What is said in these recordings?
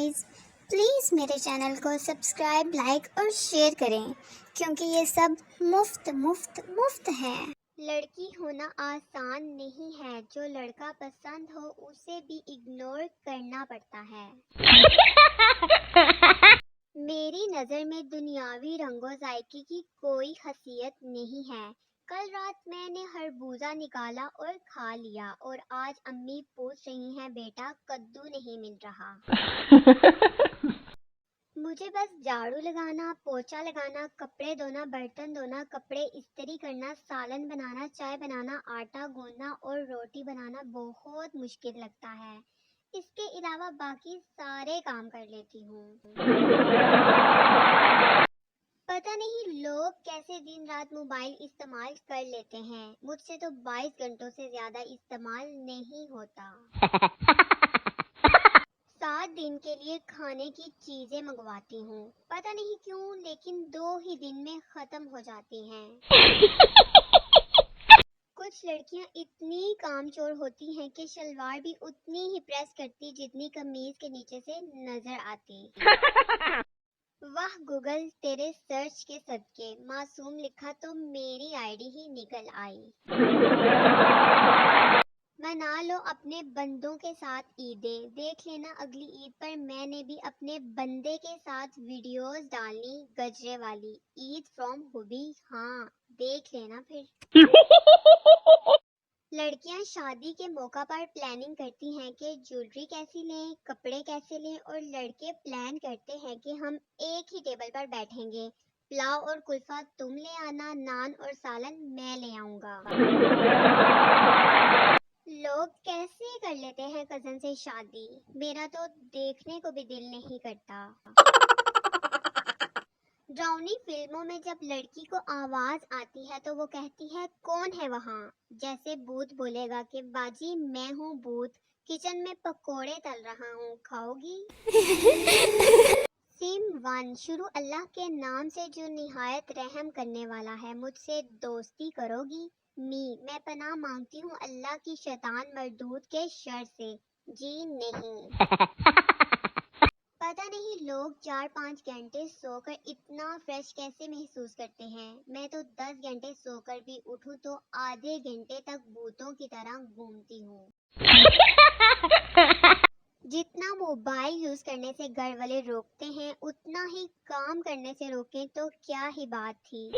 Guys, please मेरे channel को subscribe, like और शेयर करें क्योंकि ये सब मुफ्त है। लड़की होना आसान नहीं है, जो लड़का पसंद हो उसे भी इग्नोर करना पड़ता है। मेरी नज़र में दुनियावी रंगो जायके की कोई खसियत नहीं है। कल रात मैंने खरबूजा निकाला और खा लिया और आज अम्मी पूछ रही हैं बेटा कद्दू नहीं मिल रहा। मुझे बस झाड़ू लगाना, पोछा लगाना, कपड़े धोना, बर्तन धोना, कपड़े इस्त्री करना, सालन बनाना, चाय बनाना, आटा गूंदना और रोटी बनाना बहुत मुश्किल लगता है। इसके अलावा बाकी सारे काम कर लेती हूँ। पता नहीं लोग कैसे दिन रात मोबाइल इस्तेमाल कर लेते हैं। मुझसे तो 22 घंटों से ज्यादा इस्तेमाल नहीं होता। 7 दिन के लिए खाने की चीजें मंगवाती हूँ, पता नहीं क्यों, लेकिन 2 ही दिन में खत्म हो जाती हैं। कुछ लड़कियां इतनी कामचोर होती हैं कि शलवार भी उतनी ही प्रेस करती जितनी कमीज के नीचे से नजर आती। वाह गूगल, तेरे सर्च के सदके मासूम लिखा तो मेरी आईडी ही निकल आई। मना लो अपने बंदों के साथ ईदें, देख लेना अगली ईद पर मैंने भी अपने बंदे के साथ वीडियोस डालनी गजरे वाली। ईद फ्रॉम हुबी, हाँ देख लेना फिर। लड़कियां शादी के मौका पर प्लानिंग करती हैं कि ज्वेलरी कैसी लें, कपड़े कैसे लें, और लड़के प्लान करते हैं कि हम एक ही टेबल पर बैठेंगे, पुलाव और कुल्फा तुम ले आना, नान और सालन मैं ले आऊंगा। लोग कैसे कर लेते हैं कजन से शादी, मेरा तो देखने को भी दिल नहीं करता। ड्राउनी फिल्मों में जब लड़की को आवाज आती है तो वो कहती है कौन है वहाँ, जैसे भूत बोलेगा कि बाजी मैं हूँ भूत, किचन में पकोड़े तल रहा हूँ, खाओगी? सीन 1 शुरू। अल्लाह के नाम से जो निहायत रहम करने वाला है, मुझसे दोस्ती करोगी? मैं पनाह मांगती हूँ अल्लाह की शैतान मरदूद के शर से। जी नहीं। पता नहीं लोग 4-5 घंटे सोकर इतना फ्रेश कैसे महसूस करते हैं। मैं तो 10 घंटे सोकर भी उठूं तो आधे घंटे तक भूतों की तरह घूमती हूँ। जितना मोबाइल यूज करने से घर वाले रोकते हैं, उतना ही काम करने से रोकें तो क्या ही बात थी।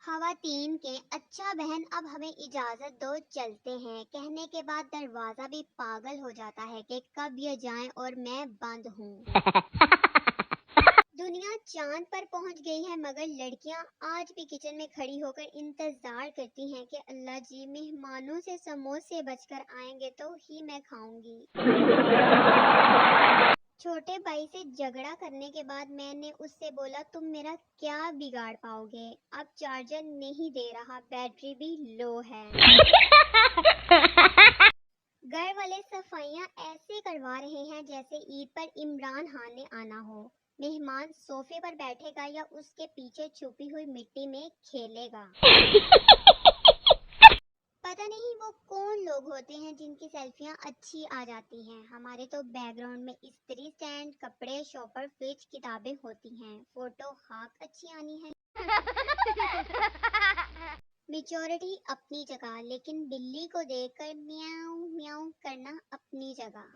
खवातीन के अच्छा बहन अब हमें इजाजत दो चलते हैं कहने के बाद दरवाजा भी पागल हो जाता है कि कब ये जाएं और मैं बंद हूँ। दुनिया चांद पर पहुंच गई है मगर लड़कियां आज भी किचन में खड़ी होकर इंतजार करती हैं कि अल्लाह जी मेहमानों से समोसे बचकर आएंगे तो ही मैं खाऊंगी। छोटे भाई से झगड़ा करने के बाद मैंने उससे बोला तुम मेरा क्या बिगाड़ पाओगे, अब चार्जर नहीं दे रहा, बैटरी भी लो है। घर वाले सफाइयाँ ऐसे करवा रहे हैं जैसे ईद पर इमरान खान ने आना हो। मेहमान सोफे पर बैठेगा या उसके पीछे छुपी हुई मिट्टी में खेलेगा। पता नहीं वो कौन लोग होते हैं जिनकी सेल्फियां अच्छी आ जाती हैं। हमारे तो बैकग्राउंड में इस्त्री स्टैंड, कपड़े, शॉपर, फ्रिज, किताबें होती हैं। फोटो हाथ अच्छी आनी है। मेच्योरिटी अपनी जगह, लेकिन बिल्ली को देखकर म्याऊ म्याऊ करना अपनी जगह।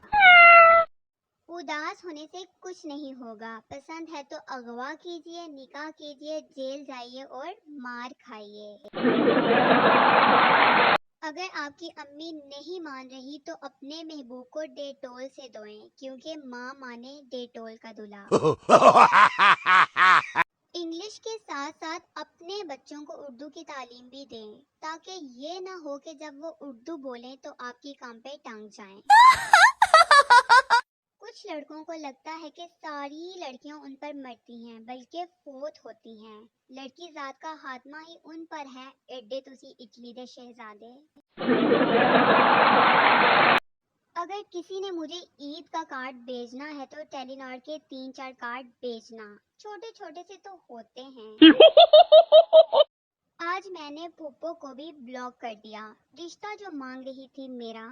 उदास होने से कुछ नहीं होगा, पसंद है तो अगवा कीजिए, निकाह कीजिए, जेल जाइए और मार खाइए। अगर आपकी अम्मी नहीं मान रही तो अपने महबूब को डेटोल से धोएं, क्योंकि माँ माने डेटोल का दूल्हा। इंग्लिश के साथ साथ अपने बच्चों को उर्दू की तालीम भी दें, ताकि ये ना हो कि जब वो उर्दू बोलें तो आपकी काम पे टांग जाएं। कुछ लड़कों को लगता है कि सारी लड़कियां उन पर मरती हैं, बल्कि फोत होती हैं। लड़की जात का खात्मा ही उन पर है। एडे तुसी इटली दे शहजादे। अगर किसी ने मुझे ईद का कार्ड भेजना है तो टेलीनॉर के 3-4 कार्ड भेजना, छोटे छोटे से तो होते हैं। आज मैंने फूफो को भी ब्लॉक कर दिया, रिश्ता जो मांग रही थी मेरा।